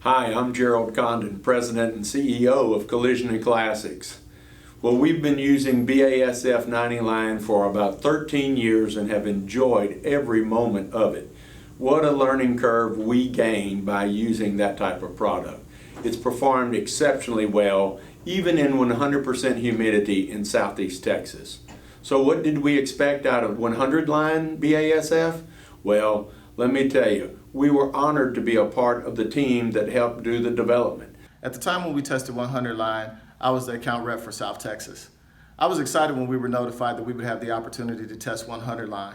Hi, I'm Gerald Condon, President and CEO of Collision and Classics. Well, we've been using BASF 90 line for about 13 years and have enjoyed every moment of it. What a learning curve we gained by using that type of product. It's performed exceptionally well, even in 100% humidity in Southeast Texas. So what did we expect out of 100 line BASF? Well, let me tell you, we were honored to be a part of the team that helped do the development. At the time when we tested 100 line, I was the account rep for South Texas. I was excited when we were notified that we would have the opportunity to test 100 line.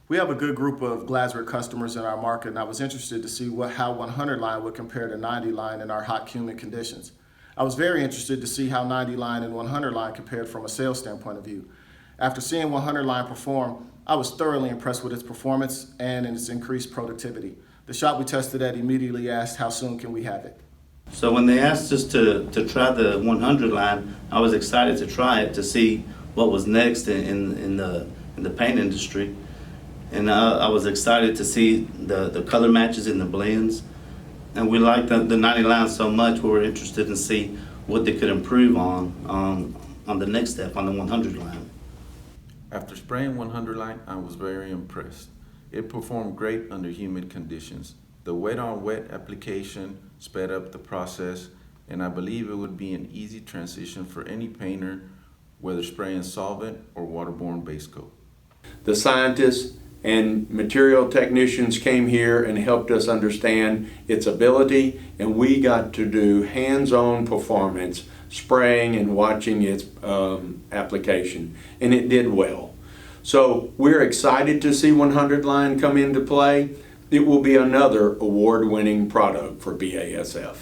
We have a good group of Glasurit customers in our market, and I was interested to see how 100 line would compare to 90 line in our hot, humid conditions. I was very interested to see how 90 line and 100 line compared from a sales standpoint of view. After seeing 100 line perform, I was thoroughly impressed with its performance and in its increased productivity. The shop we tested at immediately asked, how soon can we have it? So when they asked us to try the 100 line, I was excited to try it to see what was next in the paint industry. And I was excited to see the color matches in the blends. And we liked the 90 line so much, we were interested in see what they could improve on the next step, on the 100 line. After spraying 100 line, I was very impressed. It performed great under humid conditions. The wet-on-wet application sped up the process, and I believe it would be an easy transition for any painter, whether spraying solvent or waterborne base coat. The scientists and material technicians came here and helped us understand its ability, and we got to do hands-on performance, spraying and watching its application, and it did well. So we're excited to see 100 line come into play. It will be another award-winning product for BASF.